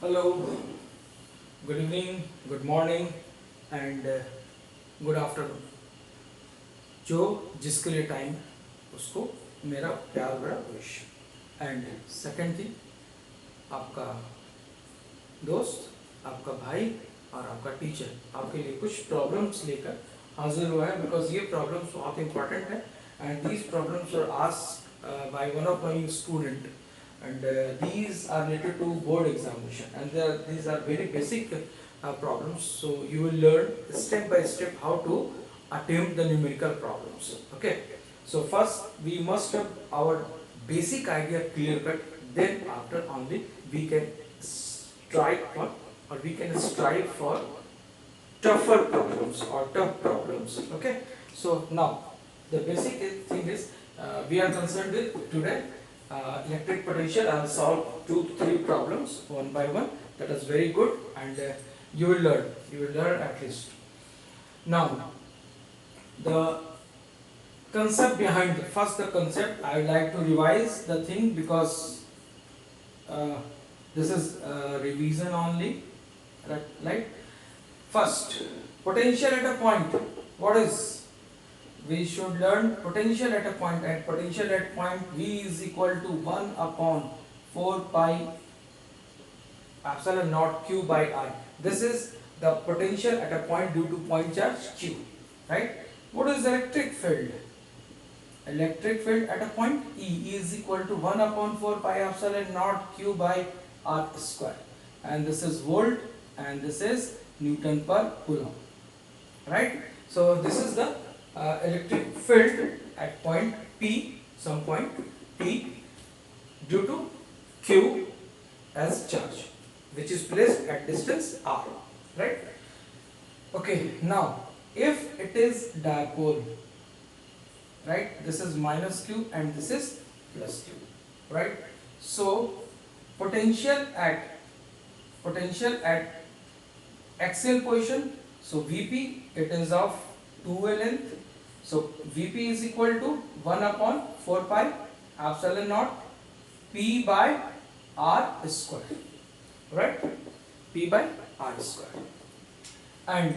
Hello, good evening, good morning and good afternoon. जो जिसके लिए टाइम उसको मेरा प्यार भरा विश। एंड सेकंड थिंग, आपका दोस्त, आपका भाई और आपका टीचर आपके लिए कुछ प्रॉब्लम्स लेकर हाजिर हुआ है, बिकॉज ये प्रॉब्लम्स बहुत इंपॉर्टेंट है and these problems are asked by one of my student and these are related to board examination and these are very basic problems, so you will learn step by step how to attempt the numerical problems. Okay, so first we must have our basic idea clear cut, then after only we can strive for or we can strive for tougher problems or tough problems. Okay, so now the basic thing is we are concerned with today electric potential. I will solve 2 3 problems one by one. That is very good, and you will learn at least. Now the concept behind first the concept I would like to revise the thing, because uh, this is revision only, right? First, potential at a point. What is? We should learn potential at a point, and potential at point V is equal to 1 upon 4 pi epsilon naught Q by I. This is the potential at a point due to point charge Q, right? What is electric field? Electric field at a point E is equal to 1 upon 4 pi epsilon naught Q by R square, and this is volt and this is Newton per Coulomb, right? So this is the electric field at point P, some point P, due to Q as charge, which is placed at distance R, right? Okay, now if it is dipole, right, this is minus Q and this is plus Q, right? So potential at axial position, so Vp, it is of 2a length, so Vp is equal to 1 upon 4 pi epsilon naught P by R square, right? P by R square. And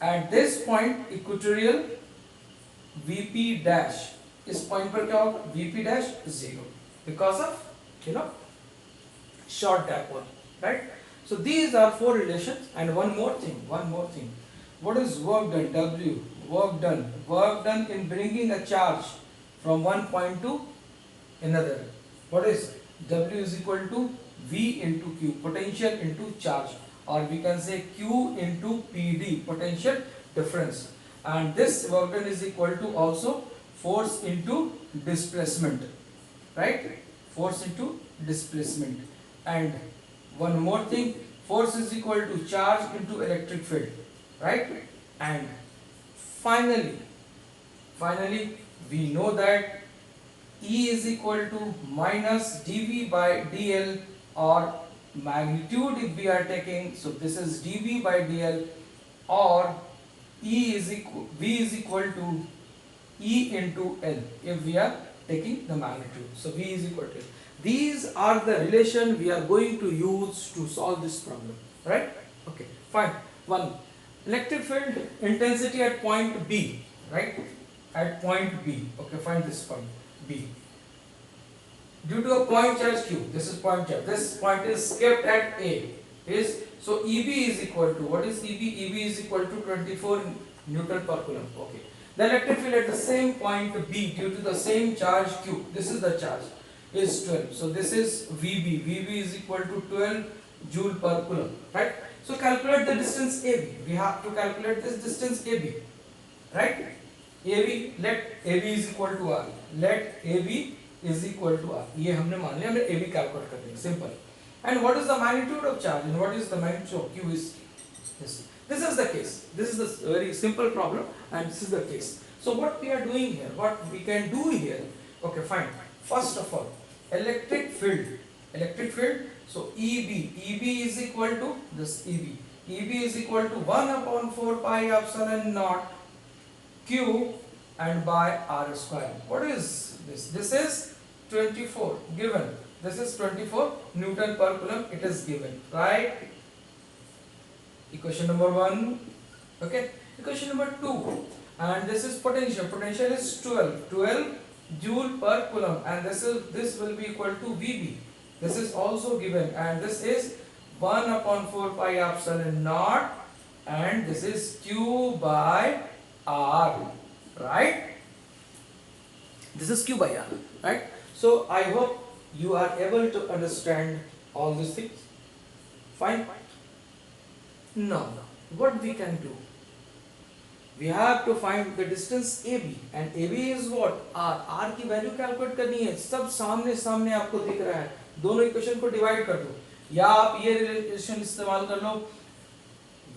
at this point equatorial Vp dash, इस point पर क्या होगा? Vp dash 0 because of short dipole, right? So these are 4 relations. And one more thing. What is work done? W, work done in bringing a charge from one point to another. What is? W is equal to V into Q, potential into charge, or we can say Q into PD, potential difference. And this work done is equal to also force into displacement, right? Force into displacement. And one more thing, force is equal to charge into electric field, right? And finally we know that E is equal to minus dV by dl, or magnitude if we are taking, so this is dV by dl, or V is equal to E into L if we are taking the magnitude. So V is equal to L. These are the relation we are going to use to solve this problem, right? Okay, fine. One, electric field intensity at point B, right? At point B. Okay, find this point B. Due to a point charge Q, this is point charge. This point is kept at A. Is so EB is equal to, what is EB? EB is equal to 24 Newton per Coulomb. Okay. The electric field at the same point B due to the same charge Q, this is the charge, is 12. So this is VB. VB is equal to 12 Joule per Coulomb, right? So calculate the distance AB. We have to calculate this distance AB, right? AB, let AB is equal to R. Let AB is equal to R. ये हमने मान लिया, हमने AB calculate कर देंगे, simple. And what is the magnitude of charge and what is the magnitude of Q is this. This is the case. This is the very simple problem, and this is the case. So what we are doing here, what we can do here, okay, fine. First of all, electric field. So EB is equal to this EB. EB is equal to 1 upon 4 pi epsilon naught Q and by R square. What is this? This is 24 given. this is 24 Newton per coulomb, it is given, right? Equation number 1. Okay, equation number 2, and this is potential. Potential is 12 joule per coulomb, and this will be equal to VB. This is also given, and this is 1 upon 4 pi epsilon naught, and this is Q by R, right? This is Q by R, right? So I hope you are able to understand all these things. Fine. Now, what we can do? We have to find the distance AB, and AB is what? R. R की value calculate करनी है. सब सामने सामने आपको दिख रहा है. दोनों इक्वेशन को डिवाइड कर दो, या आप ये रिलेशन इस्तेमाल कर लो,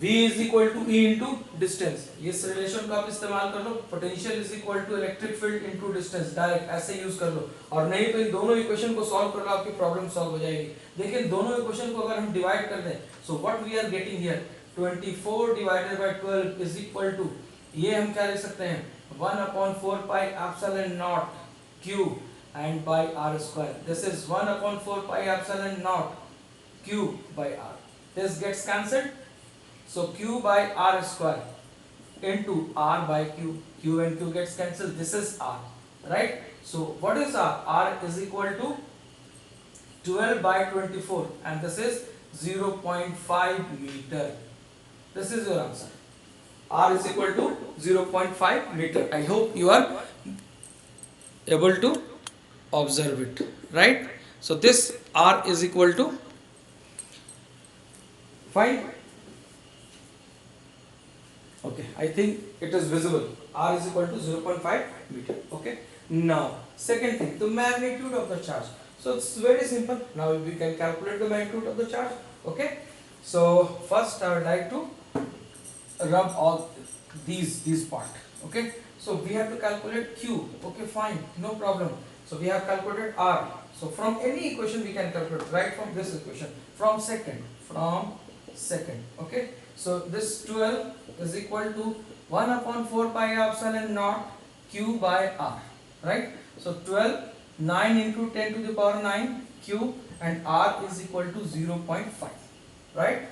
V is equal to E into distance. इस रिलेशन को आप इस्तेमाल कर लो, potential is equal to electric field into distance. Direct ऐसे यूज कर लो, और नहीं तो इन दोनों इक्वेशन को सॉल्व कर लो, आपकी प्रॉब्लम सॉल्व हो जाएगी. देखिए दोनों इक्वेशन को अगर हम डिवाइड कर दें, so what we are getting here, 24 divided by 12 is equal to, ये हम क्या लिख सकते हैं, 1 upon 4 pi epsilon naught q and by r square. This is 1 upon 4 pi epsilon naught q by r. This gets cancelled, so q by r square into r by q. Q and q gets cancelled. This is r, right? So what is r? R is equal to 12 by 24, and this is 0.5 meter. This is your answer. R is equal to 0.5 meter. I hope you are able to observe it, right? So this R is equal to, fine. Okay, I think it is visible. R is equal to 0.5 meter. Okay. Now, second thing, the magnitude of the charge. So it's very simple. Now we can calculate the magnitude of the charge. Okay. So first I would like to rub all these part. Okay, so we have to calculate Q. Okay, fine, no problem. So we have calculated R. So from any equation we can calculate, right from this equation, from second. Okay, so this 12 is equal to 1 upon 4 pi epsilon naught Q by R, right? So 12, 9 into 10 to the power 9 Q, and R is equal to 0.5, right?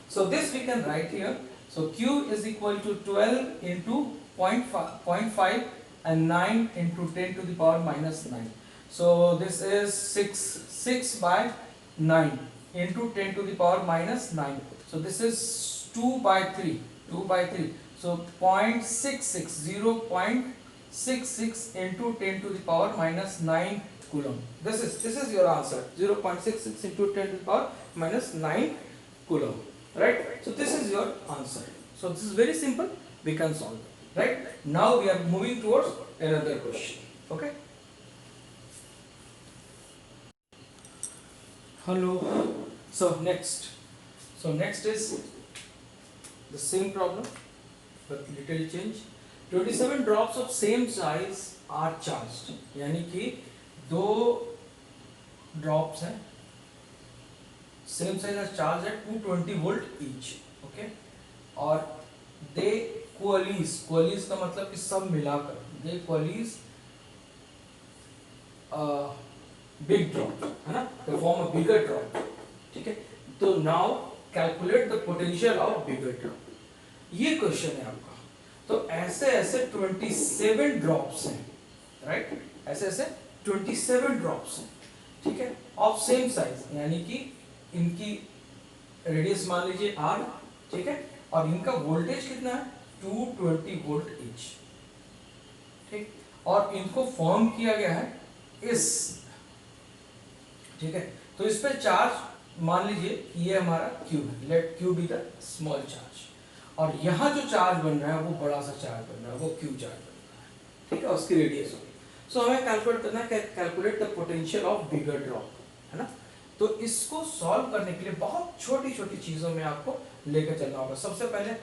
So this we can write here. So Q is equal to 12 into 0.5 and 9 into 10 to the power minus 9. So this is 6 by 9 into 10 to the power minus 9. So this is 2 by 3. So 0.66, 0.66 into 10 to the power minus 9 coulomb. This is your answer. 0.66 into 10 to the power minus 9 coulomb. Right? So this is your answer. So this is very simple. We can solve it. Right? Now we are moving towards another question. Okay? Hello. So next is the same problem but little change. 27 drops of same size are charged. यानी कि दो drops हैं, same size are charged at 220 volt each. Okay, और they coalesce का मतलब कि सब मिलाकर they coalesce big drop, है ना, they form a bigger drop. ठीक है, तो now calculate the potential of bigger drop. ये क्वेश्चन है आपका. तो ऐसे 27 ड्रॉप्स हैं, राइट? ऐसे 27 ड्रॉप्स हैं, ठीक है, ऑफ सेम साइज, यानी कि इनकी रेडियस मान लीजिए r, ठीक है, और इनका वोल्टेज कितना है 220 वोल्ट ईच, ठीक, और इनको फॉर्म किया गया है इस, ठीक है, तो इस पे चार्ज मान लीजिए ये हमारा q है, let q be the small charge, और यहाँ जो चार्ज बन रहा है वो बड़ा सा चार्ज बन रहा है, वो q चार्ज बन रहा है, ठीक है, उसकी रेडियस होगी. सो हमें कैलकुलेट करना है, calculate the potential of bigger drop, है ना. तो इसको सॉल्व करने के लिए बहुत छोटी छोटी चीजों में आपको लेकर चलना होगा. सबसे पहले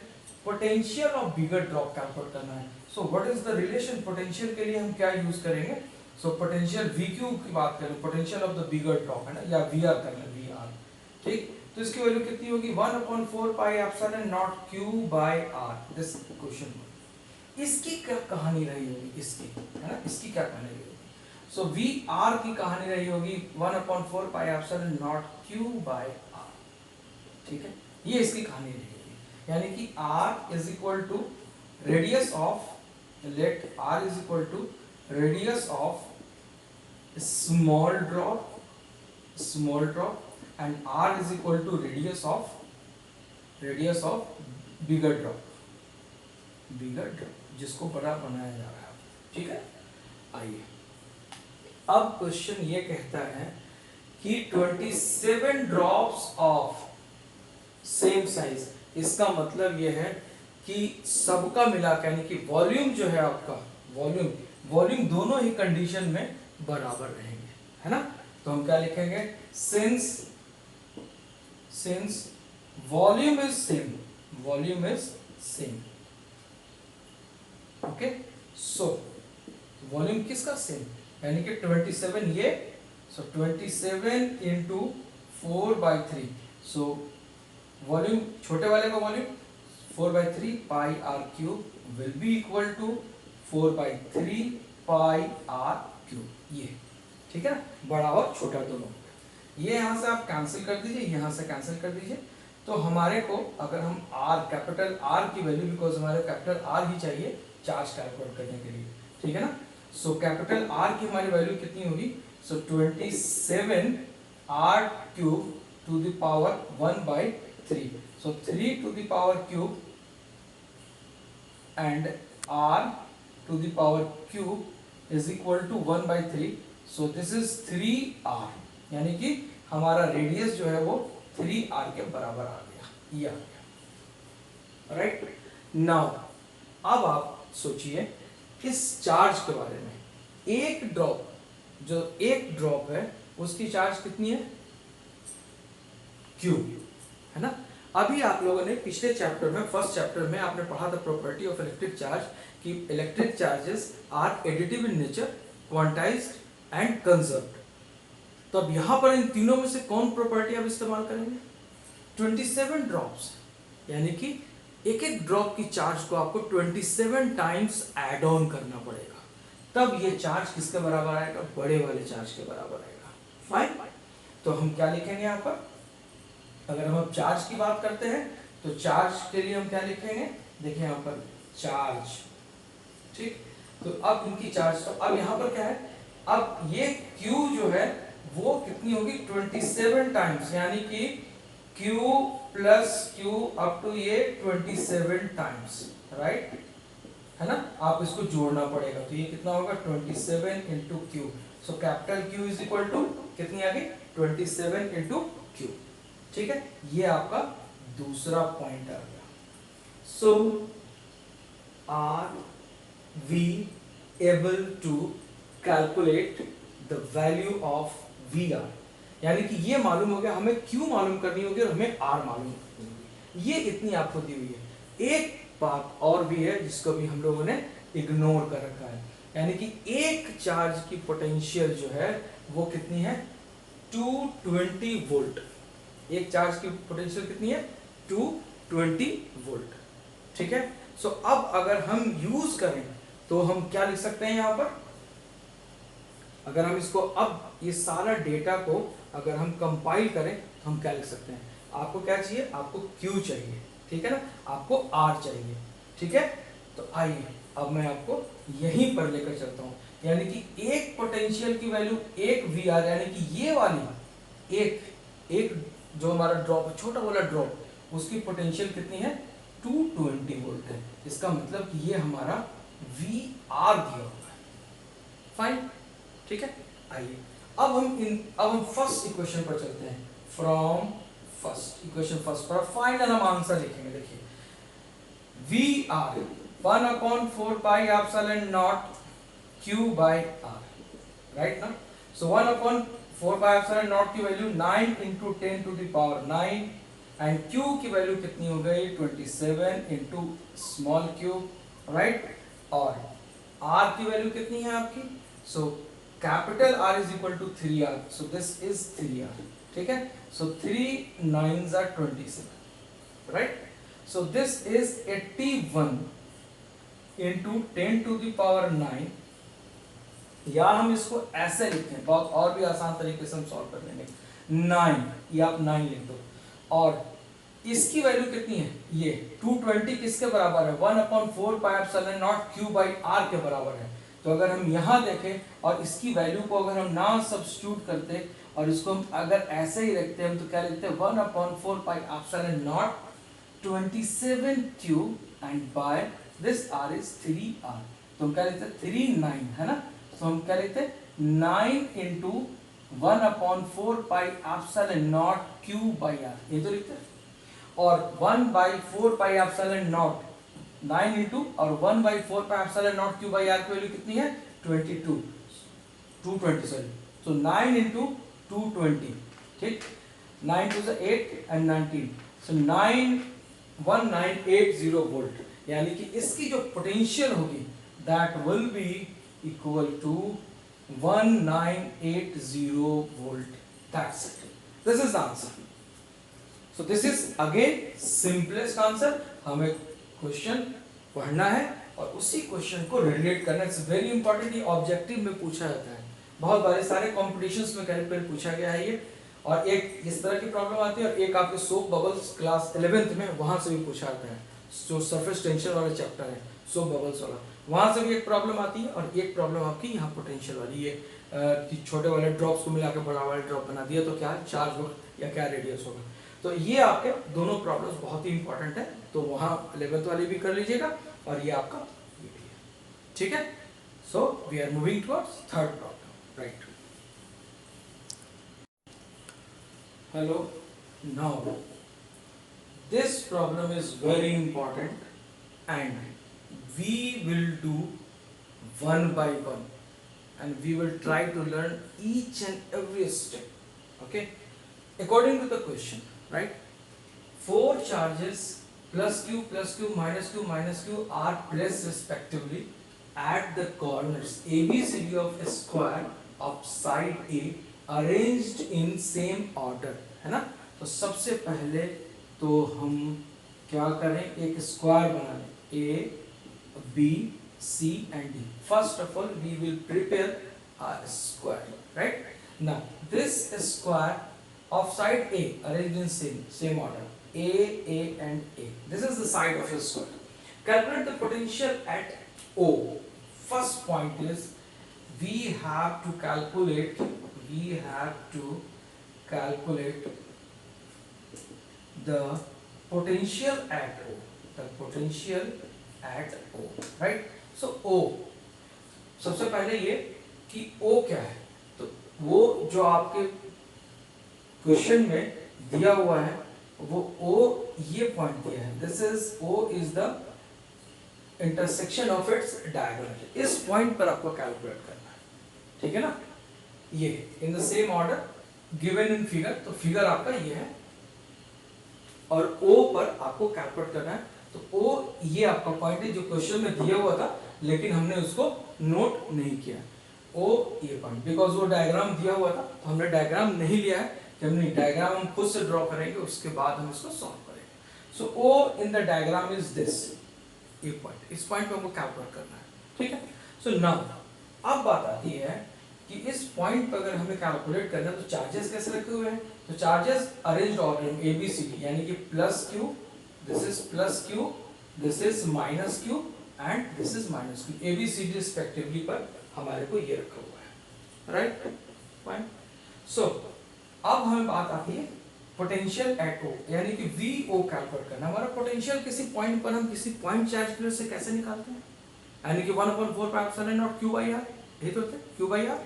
potential of bigger drop calculate करना है. So what is the relation, potential के लिए हम क्या यूज करेंगे. सो पोटेंशियल VQ की बात करें, potential of the bigger drop, है ना, या VR कर लें, VR, ठीक. तो इसकी वैल्यू कितनी होगी 1/4 pi epsilon naught Q by R. This question, इसकी क्या कहानी रही होगी, इसकी, है ना, इसकी क्या कहानी रही होगी. सो वी आर की कहानी रही होगी 1/4 pi epsilon naught Q by R, ठीक है, ये इसकी कहानी रही होगी। यानी कि r is equal to radius of, let r is equal to radius of small drop and r is equal to radius of bigger drop, जिसको बड़ा बनाया जा रहा है, ठीक है। आइए अब क्वेश्चन ये कहता है कि 27 ड्रॉप्स ऑफ सेम साइज, इसका मतलब ये है कि सबका मिला के, यानी कि वॉल्यूम जो है आपका, वॉल्यूम दोनों ही कंडीशन में बराबर रहेंगे, है ना। तो हम क्या लिखेंगे, since volume is same, okay, so volume किसका सेम, यानी कि 27 ये, सो 27 इंटू 4/3, सो वॉल्यूम छोटे वाले का volume 4/3 pi R cube will be equal to 4/3 pi R cube, ये ठीक है ना, बड़ा और छोटा दोनों। ये यहाँ से आप कैंसिल कर दीजिए, यहाँ से कैंसिल कर दीजिए, तो हमारे को अगर हम आर, कैपिटल आर की वैल्यू, बिकॉज हमारे कैपिटल आर ही चाहिए चार्ज कैलकुलेट करने के लिए, ठीक है ना। सो कैपिटल आर की हमारी वैल्यू कितनी होगी, so 27 R cube to the power 1/3, so 3 to the power cube and r to the power cube is equal to 1/3, so this is 3r, यानी कि हमारा रेडियस जो है वो 3r के बराबर आ गया, ये आ गया, राइट। नाउ अब आप सोचिए इस चार्ज के बारे में, एक ड्रॉप है उसकी चार्ज कितनी है, Q, है ना। अभी आप लोगों ने पिछले चैप्टर में, फर्स्ट चैप्टर में आपने पढ़ा था प्रॉपर्टी ऑफ इलेक्ट्रिक चार्ज, कि electric charges are additive in nature, quantized and conserved. तो अब यहां पर इन तीनों में से कौन प्रॉपर्टी आप इस्तेमाल करेंगे, 27 ड्रॉप्स, यानी कि एक ड्रॉप की चार्ज को आपको 27 टाइम्स ऐड ऑन करना पड़ेगा, तब ये चार्ज किसके बराबर आएगा, बड़े वाले चार्ज के बराबर आएगा, फाइन। तो हम क्या लिखेंगे यहाँ पर, अगर हम चार्ज की बात करते हैं तो चार्ज के लिए हम क्या लिखेंगे, देखिए यहाँ पर चार्ज, ठीक। तो अब इनकी चार्ज, तो अब यहाँ पर क्या है, अब ये Q जो है वो कितनी होगी, 27 टाइम्स, यानी कि Q plus Q up to ये 27 टाइम्स, राइट, है ना। आप इसको जोड़ना पड़ेगा, तो ये कितना होगा, 27 into Q, so capital Q is equal to कितनी आ गई, 27 इंटू Q, ठीक है। ये आपका दूसरा पॉइंट आ गया। So are we able to calculate the value of V R, यानी कि ये मालूम हो गया, हमें Q मालूम करनी होगी और हमें R मालूम करनी होगी, ये इतनी आपको दी हुई है। एक बात और भी है जिसको भी हम लोगों ने इग्नोर कर रखा है, यानी कि एक चार्ज की पोटेंशियल जो है वो कितनी है, 220 वोल्ट, एक चार्ज की पोटेंशियल कितनी है, 220 वोल्ट, ठीक है। सो अब अगर हम यूज करें तो हम क्या लिख सकते हैं यहाँ पर, अगर हम इसको, अब ये सारा डेटा को अगर हम कंपाइल करें तो हम क्या लिख सकते हैं, आपको क्या चाहिए, आपको Q चाहिए, ठीक है ना, आपको R चाहिए, ठीक है। तो आइए अब मैं आपको यहीं पर लेकर चलता हूँ, यानी कि एक पोटेंशियल की वैल्यू, एक VR, यानी कि ये वाली एक जो हमारा ड्रॉप है, छोटा वाला ड्रॉप, उसकी पोटेंशियल कितनी है, 220 वोल्ट है, इसका मतलब कि ये हमारा VR दिया हुआ है, फाइन, ठीक है। आइए अब हम फर्स्ट इक्वेशन पर चलते हैं, फ्रॉम फर्स्ट इक्वेशन, फर्स्ट पर फाइनल हम आंसर लिखेंगे। देखिए VR 1/4 pi epsilon naught Q by R, right ना। सो 1/4 पाई एप्सिलॉन नॉट की value 9 into 10 to the power 9, and Q की वैल्यू कितनी हो गई, 27 इंटू स्मॉल क्यूब, राइट, और R की वैल्यू कितनी है आपकी, so capital R is equal to 3R, so this is 3R, ठीक है। सो 3 9s are 27, right. So this is 81 into 10 to the power 9 या हम इसको ऐसे लिखते हैं, बहुत और भी आसान तरीके से हम सॉल्व कर लेंगे। 9, ये आप 9 लिख दो, और इसकी वैल्यू कितनी है, ये 220 किसके बराबर है, 1/4 क्यू बाई आर के बराबर है। तो अगर हम यहाँ देखें और इसकी वैल्यू को अगर हम ना सब्स्टिट्यूट करते और इसको हम अगर ऐसे ही रखते हैं, तो क्या लिखते हैं, 1/4 27 Q and by this R is 3r। तो हम क्या लिखते हैं, 39 है ना। तो हम क्या लिखते हैं, 9 इंटू 1/4 क्यू बाई आर, ये तो लिखते हैं। और 1/4 9 इंटू और 1/4 क्यू बाई आर की वैल्यू कितनी है, 220 सॉरी। तो 9 इंटू 220, ठीक, 9 टू 8 एंड 19, सो 1980 वोल्ट, यानी कि इसकी जो पोटेंशियल होगी that will be equal to 1980 volt. That's it, this is the answer. So this is again simplest answer। हमें क्वेश्चन पढ़ना है और उसी क्वेश्चन को रिलेट करना, इट्स वेरी इंपॉर्टेंट। ये ऑब्जेक्टिव में पूछा जाता है, बहुत बारे सारे कॉम्पिटिशन्स में कहीं पर पूछा गया है ये। और एक इस तरह की प्रॉब्लम आती है और एक आपके सोप बबल्स क्लास 11th में वहां से भी पूछा जाता है, जो सरफेस टेंशन वाला चैप्टर है सोप बबल्स वाला, वहां से भी एक प्रॉब्लम आती है। और एक प्रॉब्लम आपकी यहाँ पोटेंशियल वाली है कि छोटे वाले ड्रॉप्स को मिलाकर बड़ा वाला ड्रॉप बना दिया तो क्या चार्ज होगा या क्या रेडियस होगा। तो ये आपके दोनों प्रॉब्लम्स बहुत ही इंपॉर्टेंट है, तो वहां 11th वाली भी कर लीजिएगा और ये आपका ये भी है, ठीक है। So we are moving towards third problem, right. Hello, now this problem is very important and we will do one by one and we will try to learn each and every step, okay, according to the question, right? 4 charges plus q minus q are placed respectively at the corners ABCD of a square of side A arranged in same order, है ना। तो सबसे पहले तो हम क्या करें, एक स्क्वायर बना लें, A B C and D. First of all, we will prepare a square, right? Now, this square of side A arranged in same order, A and A. This is the side of a square. Calculate the potential at O. First point is we have to calculate the potential at O. The potential at O, right? So O, सबसे पहले ये कि O क्या है, तो वो जो आपके क्वेश्चन में दिया हुआ है वो O ये पॉइंट दिया है, this is O is the intersection of its diagonal. इस पॉइंट पर आपको कैलकुलेट करना है, ठीक है ना। ये in the same order given in figure, तो फिगर आपका ये है और O पर आपको कैलकुलेट करना है। तो O ये आपका पॉइंट है जो क्वेश्चन में दिया हुआ था लेकिन हमने उसको नोट नहीं किया। O ये पॉइंट, बिकॉज वो डायग्राम दिया हुआ था तो हमने डायग्राम नहीं लिया है कि हमने डायग्राम हम खुद से ड्रॉ करेंगे उसके बाद हम इसको सॉल्व करेंगे। सो O in the diagram is this, ये पॉइंट, इस पॉइंट पे हमको कैलकुलेट करना है, ठीक है। सो नाउ अब बात आती है कि इस पॉइंट पर अगर हमें कैलकुलेट करना है तो चार्जेस कैसे रखे हुए हैं, तो चार्जेस अरेंज्ड ऑर्डर ABCD, यानी कि plus Q, this is plus Q, this is minus Q and this is minus Q, ABCD respectively पर हमारे को ये रखा हुआ है, राइट, फाइन। सो अब हमें बात आती है पोटेंशियल एट O, यानी कि VO कैलकुलेट करना। हमारा पोटेंशियल किसी पॉइंट पर हम किसी पॉइंट चार्ज प्लेट से कैसे निकालते हैं, यानी कि 1/4 Q by R, यही तो होता है Q by R।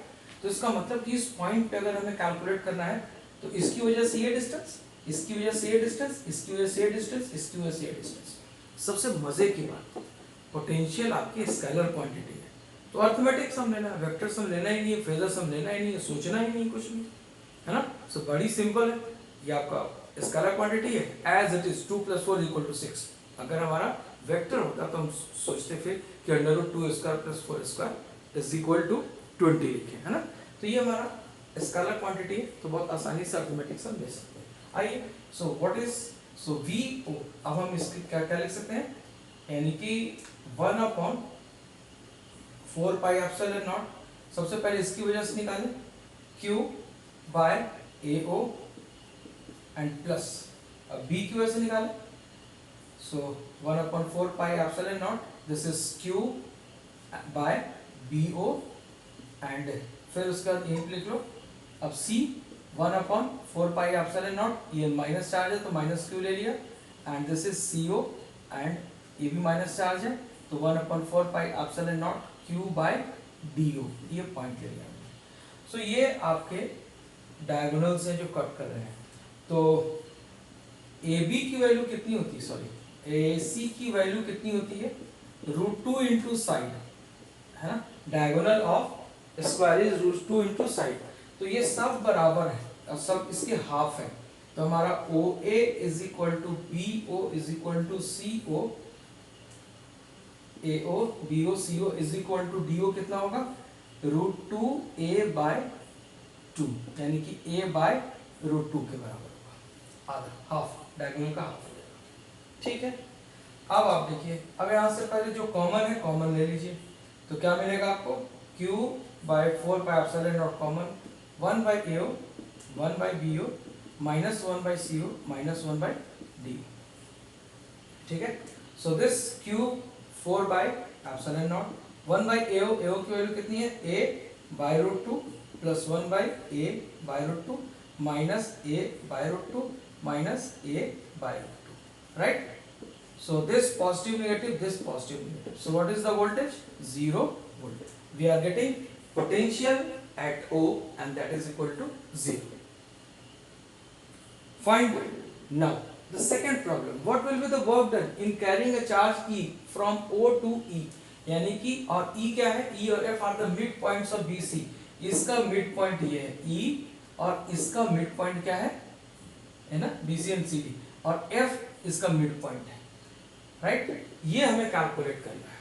तो इसका मतलब कि इस पॉइंट पे अगर हमें कैलकुलेट करना है तो इसकी वजह से ये डिस्टेंस, इसकी वजह से ये डिस्टेंस, इसकी वजह से ये डिस्टेंस, इसकी वजह से ये डिस्टेंस। सबसे मजे की बात, पोटेंशियल आपकी स्केलर क्वांटिटी है तो अर्थमेटिक्स हम लेना है, वेक्टर्स हम लेना ही नहीं है, फेजर्स हम लेना ही नहीं है, सोचना ही नहीं कुछ भी, है ना। सो बड़ी सिंपल है, ये आपका स्केलर क्वांटिटी है एज इट इज 2 + 4 = 6। अगर हमारा वेक्टर होता तो हम सोचते फिर कि √2² + 4² = 20 लिखे, है ना। तो ये हमारा स्केलर क्वांटिटी है तो बहुत आसानी से अर्थमेटिक्स हम ले सकते हैं। आइए, so what is, so VO, अब हम इसकी क्या क्या लिख सकते हैं, यानी कि 1/4 πε0। सबसे पहले इसकी वजह से निकालें, Q by AO and plus, अब B की वजह से निकालें, so 1/4 pi epsilon naught, this is Q by BO and फिर उसके बाद यहीं पे लिख लो। अब C 1/4 पाई एप्सिलॉन नॉट, ये माइनस चार्ज है तो माइनस Q ले लिया, and this is CO and ये भी माइनस चार्ज है तो 1/4 pi epsilon naught Q by DO, ये पॉइंट ले लिया। सो ये आपके डायगोनल्स हैं जो कट कर रहे हैं। तो AB की वैल्यू कितनी होती है, सॉरी AC की वैल्यू कितनी होती है, √2 इंटू साइड, है ना, diagonal of square is √2 into side, तो ये सब बराबर है और सब इसके हाफ है, तो हमारा OA is equal to BO is equal to CO, AO BO CO is equal to DO कितना होगा, √2A बाय 2, यानी कि A बाय √2 के बराबर होगा, आधा, हाफ, डायगोनल का हाफ हो जाएगा। ठीक है, अब आप देखिए, अब यहाँ से पहले जो कॉमन है कॉमन ले लीजिए, तो क्या मिलेगा आपको, Q by 4 pi epsilon naught common, 1 by AO 1 by BO minus 1 by CO minus 1 by DO। ठीक है, so this Q 4 by epsilon naught 1 by AO, AO की वैल्यू कितनी है, A by √2 plus 1 by A by √2 minus A by √2 minus A by √2, right. So this positive negative, this positive negative. So what is the voltage? 0 volt. We are getting potential at O and that is equal to 0. Find now the second problem. What will be the work done in carrying a charge E from O to E? यानी कि और E क्या है? E और F are the mid points of BC. इसका mid point ये है E और इसका mid point क्या है ना, BC and CD, और F इसका mid point है, राइट ये हमें कैलकुलेट करना है।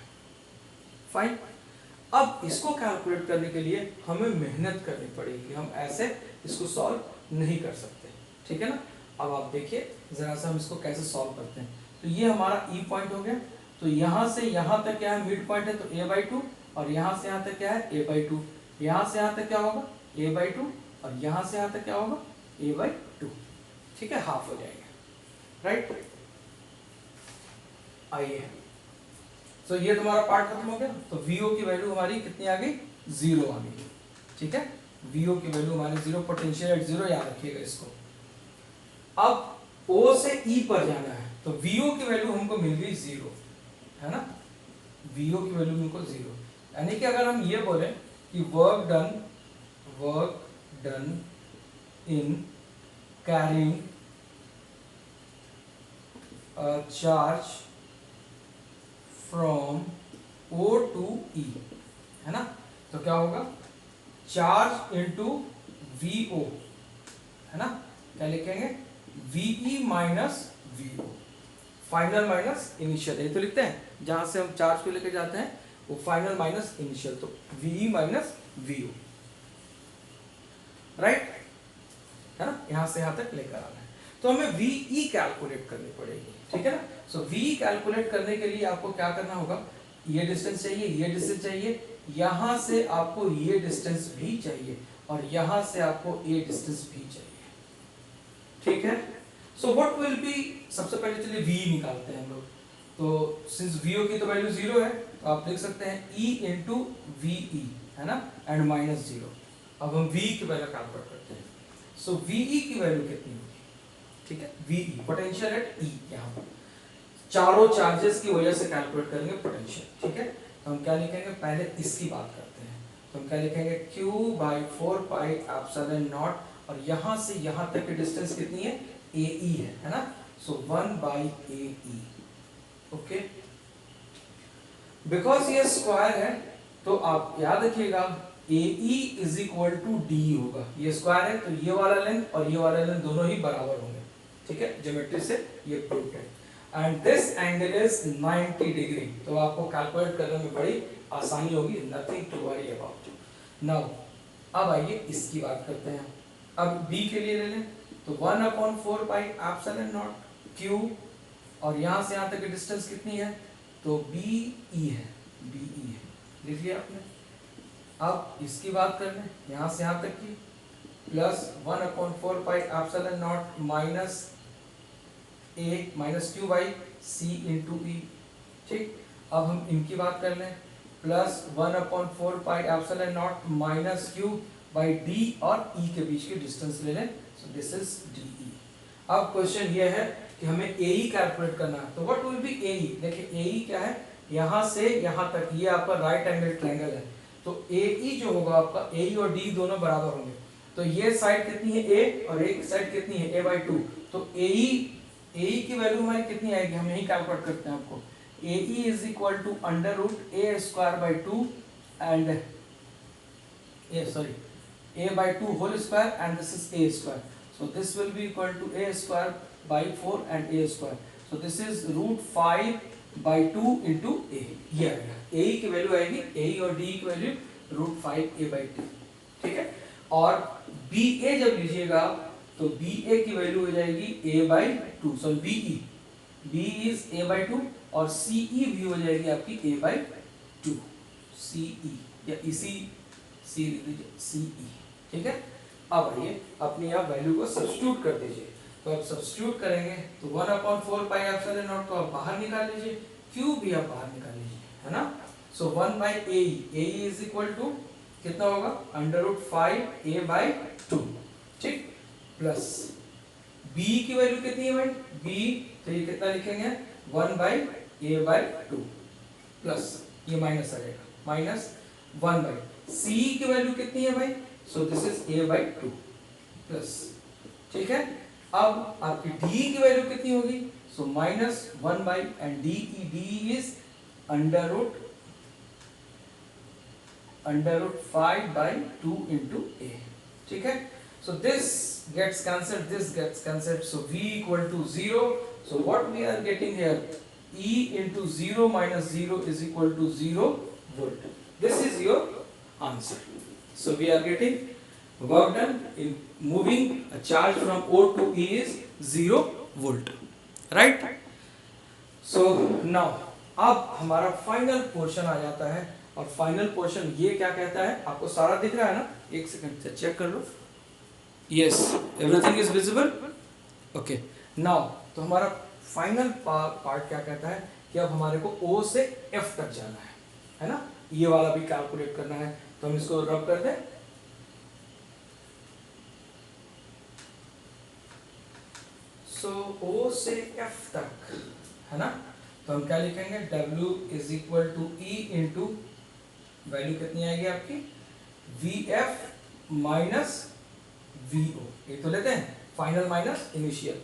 फाइन, अब इसको कैलकुलेट करने के लिए हमें मेहनत करनी पड़ेगी, हम ऐसे इसको सॉल्व नहीं कर सकते, ठीक है ना। अब आप देखिए जरा सा हम इसको कैसे सॉल्व करते हैं। तो ये हमारा E पॉइंट हो गया, तो यहाँ से यहाँ तक क्या है, मिड पॉइंट है तो A/2, और यहाँ से यहाँ तक क्या है, A/2, यहाँ से यहाँ तक क्या होगा, A/2, और यहाँ से यहाँ तक क्या होगा, A/2, ठीक है, हाफ हो जाएगा, राइट। आइए, तो ये तुम्हारा पार्ट खत्म हो गया, तो VO की वैल्यू हमारी कितनी आ गई, 0 आ गई, ठीक है, VO की वैल्यू हमारी 0, पोटेंशियल एट 0, याद रखिएगा इसको। अब O से E पर जाना है, तो VO की वैल्यू हमको मिल गई 0, है ना, VO की वैल्यू हमको 0, यानी कि अगर हम ये बोले कि work done in carrying charge from O to E, है ना, तो क्या होगा, चार्ज इनटू VO, है ना, क्या लिखेंगे, VE minus VO, final minus initial, ये तो लिखते हैं जहां से हम चार्ज को लेके जाते हैं वो फाइनल माइनस इनिशियल, तो VE माइनस VO, राइट, है ना, यहां से यहां तक लेकर आना है। तो हमें VE कैलकुलेट करनी पड़ेगी, ठीक है ना। सो VE कैलकुलेट करने के लिए आपको क्या करना होगा, ये डिस्टेंस चाहिए, ये डिस्टेंस चाहिए, यहां से आपको ये डिस्टेंस भी चाहिए, और यहां से आपको ये डिस्टेंस भी चाहिए, ठीक है। सो व्हाट विल बी, सबसे पहले चलिए VE निकालते हैं हम लोग। तो सिंस VO की तो वैल्यू 0 है, तो आप लिख सकते हैं E इंटू VE, है ना, एंड माइनस 0। अब हम VE की वैल्यू कैलकुलेट करते हैं। सो VE की वैल्यू कितनी होगी, ठीक है, VE पोटेंशियल एट E, यहाँ पर चारों चार्जेस की वजह से कैलकुलेट करेंगे पोटेंशियल, ठीक है। तो हम क्या लिखेंगे, पहले इसकी बात करते हैं, तो हम क्या लिखेंगे, Q by 4 pi epsilon not, और यहाँ से यहाँ तक की डिस्टेंस कितनी है, AE है ना, so 1 by AE, okay. Because ये स्क्वायर है तो आप याद रखिएगा AE is equal to D होगा, ये स्क्वायर है तो ये वाला लेंथ और ये वाला लेंथ दोनों ही बराबर होंगे, ठीक है, ज्योमेट्री से ये प्रूव है। And this angle is 90 degree, तो आपको कैलकुलेट करने में बड़ी आसानी होगी, nothing to worry about. Now अब आइए इसकी बात करते हैं। अब B के लिए ले लें, तो 1/4 पाई एप्सिलॉन नॉट Q, और यहाँ से यहाँ तक की डिस्टेंस कितनी है, तो BE है, BE है, लिख लिया आपने, अब इसकी बात कर लें, यहाँ से यहाँ तक की, plus 1/4 pi epsilon not minus A minus Q by C into E. ठीक, अब हम इनकी बात कर लें, plus 1/4 pi epsilon not minus Q by D, और ई के बीच की डिस्टेंस ले लें, so this is D E. अब क्वेश्चन ये है कि हमें ए ई कैलकुलेट करना है, तो व्हाट विल बी ए ई? देखिए ए ई क्या है, यहाँ से यहाँ तक ये आपका राइट एंगल ट्रायंगल है, तो ए ई जो होगा आपका, ए ई और डी दोनों बराबर होंगे, तो ये साइड कितनी है ए और एक साइड कितनी है a/2, तो ए ई की वैल्यू हमारी कितनी आएगी, हम यही कैलकुलेट करते हैं आपको। A E is equal to under root A square by 2 and a/2 whole square and this is a square, so this will be equal to a square by 4 and a square, so this is root 5/2 into a, ये आएगा a की value आएगी, a और d की value root 5a/2, ठीक है। और ba जब लीजिएगा तो ba की वैल्यू हो जाएगी a/2, so b is a/2 और ce भी हो जाएगी आपकी a/2, ce या इसी c लिख दीजिए ce, ठीक है। अब आइए अपनी आप वैल्यू को सब्स्टिट्यूट कर दीजिए, तो आप सब्स्टिट्यूट करेंगे तो 1/4 पाई एप्सिलॉन नॉट को आप बाहर निकाल लीजिए, क्यू भी आप बाहर निकाल लीजिए, है ना। So 1 by A is equal to कितना होगा, अंडर रूट 5a/2, ठीक, प्लस b की वैल्यू कितनी है भाई, b तो ये कितना लिखेंगे 1/a/2 प्लस ये माइनस आ जाएगा, माइनस 1 बाई c की वैल्यू कितनी है भाई, so this is a/2 plus, ठीक है। अब आपकी d की वैल्यू कितनी होगी, so minus 1 by and d is under root 5/2 into a, ठीक है। So this gets cancelled, so v equal to 0, so what we are getting here, E into 0 minus 0 is equal to 0 volt. This is your answer. So we are getting work done in moving a charge from O to E is 0 volt, right? So now अब हमारा final portion आ जाता है, और final portion ये क्या कहता है, आपको सारा दिख रहा है ना, एक सेकंड से चेक कर लो, yes everything is visible, okay. Now तो हमारा फाइनल पार्ट क्या कहता है कि अब हमारे को O से F तक जाना है ना, ये वाला भी कैलकुलेट करना है, तो हम इसको रब कर दें, सो O से F तक, है ना, तो हम क्या लिखेंगे, W is equal to E into value कितनी आएगी आपकी, VF माइनस VO, ये तो लेते हैं final minus initial,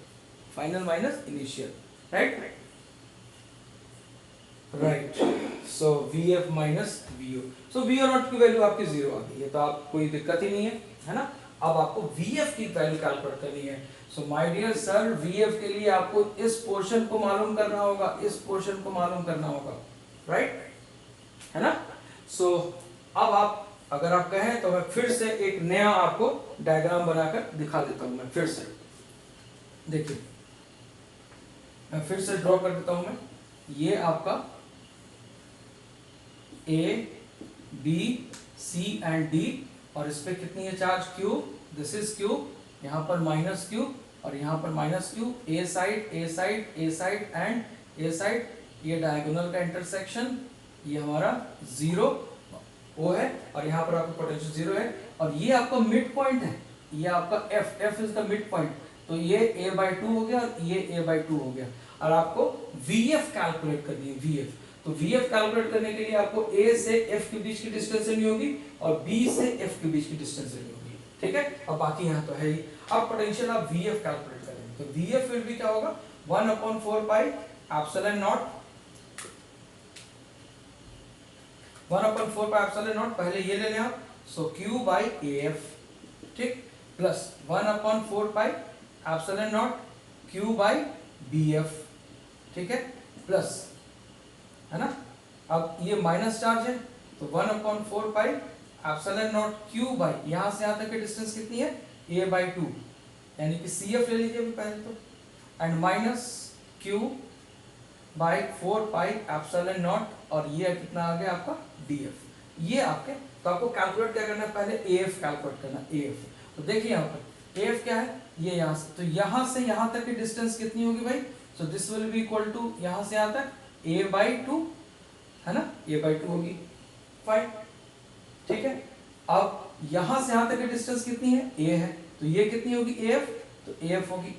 right, so VF minus VO, so VO not की वैल्यू आपकी 0 आ गई है, तो आप कोई दिक्कत ही नहीं है ना। अब आपको VF की वैल्यू कैलकुलेट करनी है, so my dear sir VF के लिए आपको इस पोर्शन को मालूम करना होगा, इस पोर्शन को मालूम करना होगा, राइट, है ना। सो अब आप अगर आप कहें तो मैं फिर से एक नया आपको डायग्राम बनाकर दिखा देता हूं, मैं फिर से देखिए, मैं फिर से ड्रॉ कर देता हूं, मैं ये आपका A B C and D, और इस पे कितनी है charge Q, this is Q, यहाँ पर माइनस Q और यहाँ पर minus Q, A side and A side, ये डायगोनल का इंटरसेक्शन, ये हमारा 0 O है, और यहाँ पर आपका पोटेंशियल 0 है, और ये आपका मिड पॉइंट है, ये आपका F is the mid point, तो ये a/2 हो गया और ये a/2 हो गया, और आपको VF कैलकुलेट करनी है, VF, तो VF कैलकुलेट करने के लिए आपको A से F के बीच की डिस्टेंस लेनी होगी और B से F के बीच की डिस्टेंस लेनी होगी, ठीक है, और बाकी यहाँ तो है ही। अब पोटेंशियल आप VF कैलकुलेट करेंगे, तो VF फिर भी क्या होगा, 1/4 pi epsilon not, 1/4 pi epsilon not, पहले ये ले लें आप, सो Q बाई AF, ठीक, plus 1/4 pi epsilon naught Q by BF, ठीक है, प्लस, है ना, अब ये माइनस चार्ज है, तो 1/4 pi epsilon naught Q by, यहाँ से यहाँ तक की डिस्टेंस कितनी है, a/2, यानी कि CF ले लीजिए पहले तो, and minus Q by 4 pi epsilon not, और ये कितना आ गया आपका DF, ये आपके, तो आपको कैलकुलेट क्या करना है, पहले AF कैलकुलेट करना, AF। तो देखिए यहाँ पर AF क्या है, ये यहाँ से, तो यहाँ से यहाँ तक की डिस्टेंस कितनी होगी भाई, so this will be equal to यहाँ से यहाँ तक A/2 है ना, A/2 होगी, फाइन, ठीक है। अब यहाँ से यहाँ तक की डिस्टेंस कितनी है, A है, तो ये कितनी होगी AF, तो AF होगी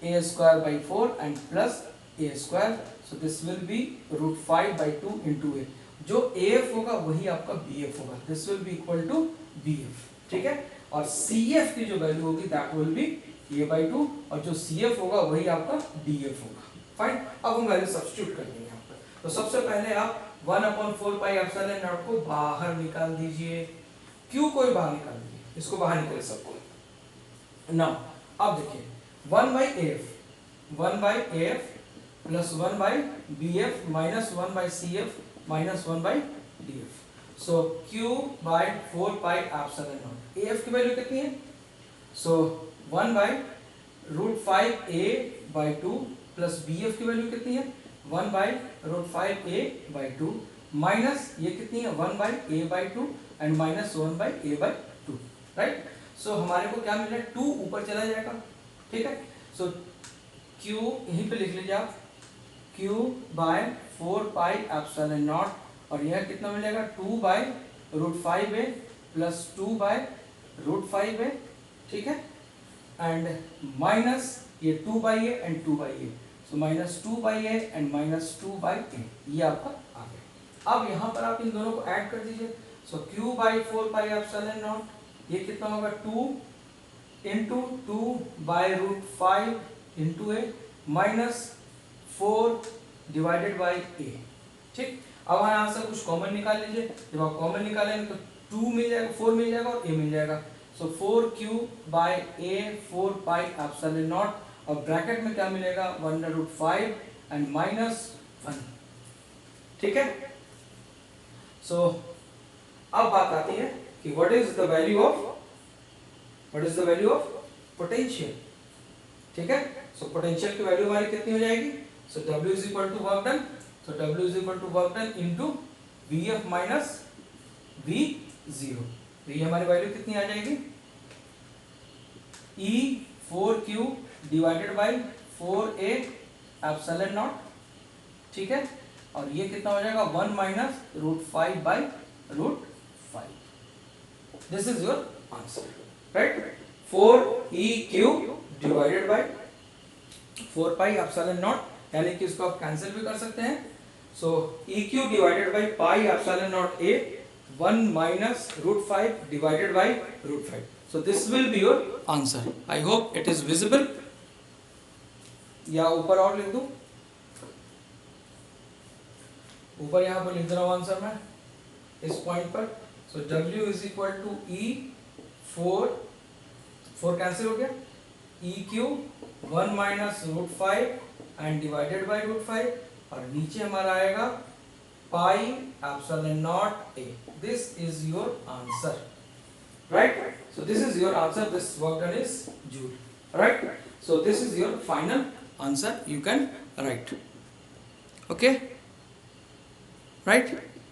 √A²/4 and plus A², so this will B √5/2 into A। जो AF होगा वही आपका BF होगा, this will be equal to BF, ठीक है। और CF की जो वैल्यू होगी दैट विल बी A/2 और जो CF होगा वही आपका DF होगा, फाइन। अब हम वैल्यू सब्स्टिट्यूट कर देंगे यहाँ पर। तो सबसे पहले आप 1/4πε0 को बाहर निकाल दीजिए, Q को बाहर निकाल दीजिए, इसको बाहर निकाले सबको। नाउ अब देखिए 1/AF plus 1/BF minus 1/CF minus 1/DF, सो Q/4πε0। AF की वैल्यू कितनी है, सो 1/√5A/2 प्लस BF की वैल्यू कितनी है, 1/√5A/2 माइनस ये कितनी है 1/A/2 and minus 1/A/2, right. सो हमारे को क्या मिला, 2 ऊपर चला जाएगा, ठीक है। सो Q यहीं पे लिख लीजिए आप, Q/4πε0 और यह कितना मिलेगा 2/√5A प्लस 2/√5A, ठीक है, एंड माइनस ये 2/A and 2/A, so minus 2/A and minus 2/A, ये आपका आ गया। अब यहाँ पर आप इन दोनों को ऐड कर दीजिए, सो Q/4πε0 ये कितना होगा 2 into 2/√5 into A minus 4 divided by A, ठीक। अब यहाँ से कुछ कॉमन निकाल लीजिए, जब आप कॉमन निकालेंगे तो 2 मिल जाएगा, 4 मिल जाएगा और A मिल जाएगा, सो 4Q/A 4πε0 और ब्रैकेट में क्या मिलेगा 1/5 एंड माइनस 1, ठीक है। सो अब बात आती है कि what is the value of potential, ठीक है। सो पोटेंशियल की वैल्यू हमारी कितनी हो जाएगी, so W is equal to work done, so W is equal to work done into VF minus V0, तो ये हमारी वैल्यू कितनी आ जाएगी, E4Q डिवाइडेड बाई 4A/0, ठीक है। और ये कितना हो जाएगा 1 minus √5/√5, this is your answer, right. 4EQ divided by 4πε0, यानी कि इसको आप कैंसिल भी कर सकते हैं, सो EQ divided by πε0A 1 minus √5 divided by √5, so this will be your answer। I hope it is visible, या ऊपर और लिख दूं, ऊपर यहाँ पर लिख दे रहा हूँ आंसर में इस पॉइंट पर, so W is equal to E4 cancel हो गया, EQ 1 minus √5 and divided by √5 और नीचे हमारा आएगा πε0A, this is your answer, right। So this is your answer, this work done is Joule, right। So this is your final answer, you can write, okay, right।